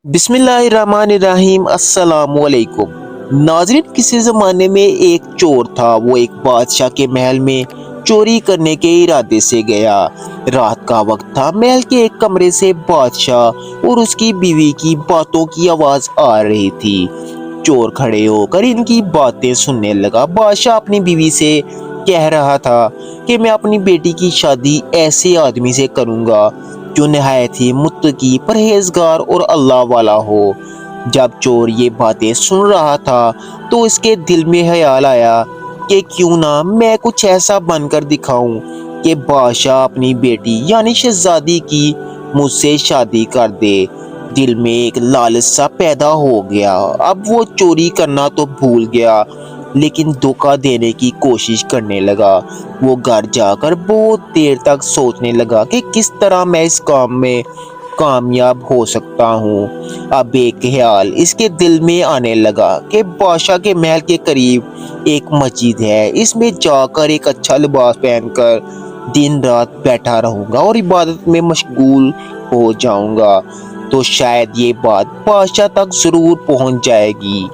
बिस्मिल्लाहिर्रहमानिर्रहीम अस्सलामुअलैकुम। नाज़रीन, किसी ज़माने में एक चोर था। वो एक बादशाह के महल में चोरी करने के इरादे से गया। रात का वक्त था। महल के एक कमरे से बादशाह और उसकी बीवी की बातों की आवाज़ आ रही थी। चोर खड़े होकर इनकी बातें सुनने लगा। बादशाह अपनी बीवी से कह रहा था कि मैं अपनी बेटी की शादी ऐसे आदमी से करूंगा जो निहायत ही मुत्तकी, परहेजगार और अल्लाह वाला हो। जब चोर ये बातें सुन रहा था तो इसके दिल में ख्याल आया कि क्यों ना मैं कुछ ऐसा बनकर दिखाऊं कि बादशाह अपनी बेटी यानी शहजादी की मुझसे शादी कर दे। दिल में एक लालच सा पैदा हो गया। अब वो चोरी करना तो भूल गया, लेकिन धोखा देने की कोशिश करने लगा। वो घर जाकर बहुत देर तक सोचने लगा कि किस तरह मैं इस काम में कामयाब हो सकता हूँ। अब एक ख्याल इसके दिल में आने लगा कि बादशाह के महल के करीब एक मस्जिद है। इसमें जाकर एक अच्छा लिबास पहनकर दिन रात बैठा रहूंगा और इबादत में मशगूल हो जाऊंगा, तो शायद ये बात बादशाह तक जरूर पहुंच जाएगी।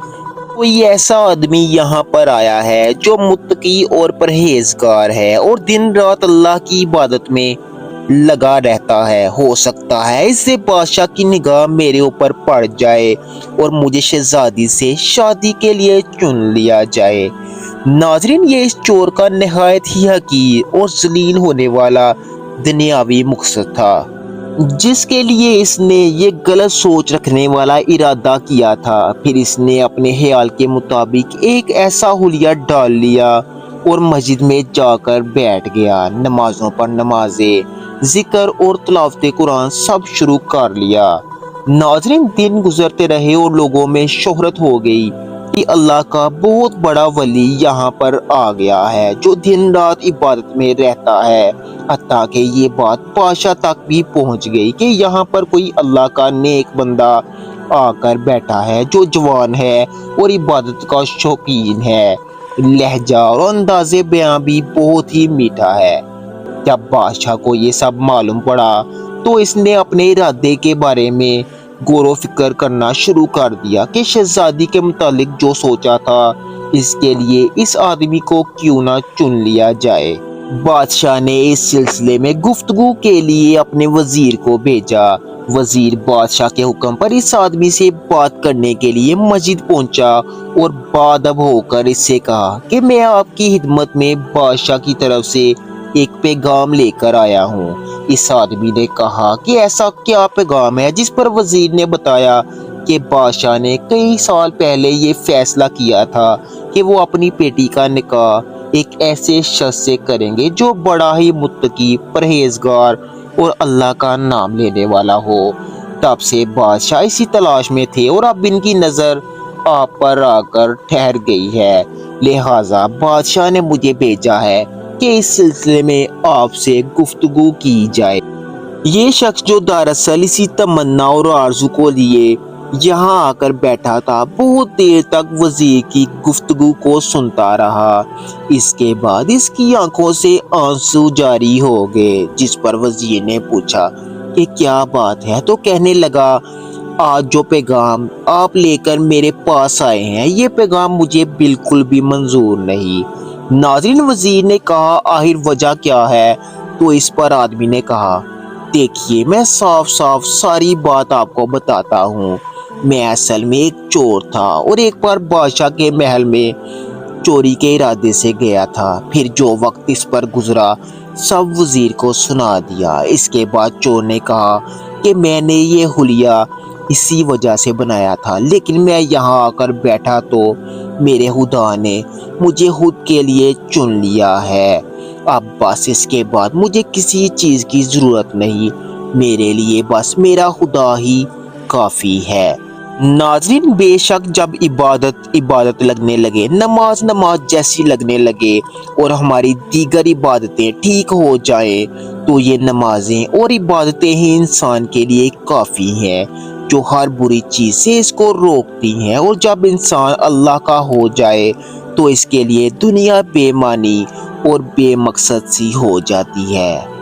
कोई ऐसा आदमी यहाँ पर आया है जो मुत्तकी और परहेजगार है और दिन रात अल्लाह की इबादत में लगा रहता है। हो सकता है इससे बादशाह की निगाह मेरे ऊपर पड़ जाए और मुझे शहजादी से शादी के लिए चुन लिया जाए। नाजरीन, ये इस चोर का निहायत ही हकीर और जलील होने वाला दुनियावी मकसद था, जिसके लिए इसने ये गलत सोच रखने वाला इरादा किया था। फिर इसने अपने ख्याल के मुताबिक एक ऐसा हुलिया डाल लिया और मस्जिद में जाकर बैठ गया। नमाजों पर नमाजें, जिक्र और तिलावत कुरान सब शुरू कर लिया। नाजरीन, दिन गुजरते रहे और लोगों में शोहरत हो गई कि अल्लाह का बहुत बड़ा वली यहाँ पर आ गया है जो दिन रात इबादत में रहता है। हत्ता कि ये बात बादशाह तक भी पहुंच गई कि यहाँ पर कोई अल्लाह का नेक बंदा आकर बैठा है जो जवान है और इबादत का शौकीन है। लहजा और अंदाज़े बयां भी बहुत ही मीठा है। जब बादशाह को ये सब मालूम पड़ा तो इसने अपने इरादे के बारे में गौर फिक्र करना शुरू कर दिया कि शहजादी के मुतालिक जो सोचा था इसके लिए इस आदमी को क्यों ना चुन लिया जाए। बादशाह ने इस सिलसिले में गुफ्तगू के लिए अपने वजीर को भेजा। वजीर बादशाह के हुक्म पर इस आदमी से बात करने के लिए मस्जिद पहुंचा और बादब होकर इससे कहा कि मैं आपकी खिदमत में बादशाह की तरफ से एक पैगाम लेकर आया हूँ। इस आदमी ने कहा कि ऐसा क्या पैगाम है, जिस पर वजीर ने बताया कि बादशाह ने कई साल पहले ये फैसला किया था कि वो अपनी बेटी का निकाह एक ऐसे शख्स से करेंगे जो बड़ा ही मुत्तकी, परहेजगार और अल्लाह का नाम लेने वाला हो। तब से बादशाह इसी तलाश में थे और अब इनकी नज़र आप पर आकर ठहर गई है। लिहाजा बादशाह ने मुझे भेजा है कि इस सिलसिले में आपसे गुफ्तगू की जाए। ये शख्स जो दरअसल इसी तमन्ना और आरजू को लिए यहाँ आकर बैठा था, बहुत देर तक वजीर की गुफ्तगू को सुनता रहा। इसके बाद इसकी आंखों से आंसू जारी हो गए, जिस पर वजीर ने पूछा कि क्या बात है, तो कहने लगा, आज जो पैगाम आप लेकर मेरे पास आए हैं ये पैगाम मुझे बिल्कुल भी मंजूर नहीं। नाज़रीन, वजीर ने कहा, आखिर वजह क्या है? तो इस पर आदमी ने कहा, देखिए मैं साफ साफ सारी बात आपको बताता हूँ। मैं असल में एक चोर था और एक बार बादशाह के महल में चोरी के इरादे से गया था। फिर जो वक्त इस पर गुजरा सब वजीर को सुना दिया। इसके बाद चोर ने कहा कि मैंने ये हुलिया इसी वजह से बनाया था, लेकिन मैं यहाँ आकर बैठा तो मेरे खुदा ने मुझे खुद के लिए चुन लिया है। अब बस इसके बाद मुझे किसी चीज़ की ज़रूरत नहीं, मेरे लिए बस मेरा खुदा ही काफ़ी है। नाजरीन, बेशक जब इबादत इबादत लगने लगे, नमाज नमाज जैसी लगने लगे और हमारी दीगर इबादतें ठीक हो जाएं, तो ये नमाजें और इबादतें ही इंसान के लिए काफ़ी हैं जो हर बुरी चीज़ से इसको रोकती हैं। और जब इंसान अल्लाह का हो जाए तो इसके लिए दुनिया बेमानी और बेमकसद सी हो जाती है।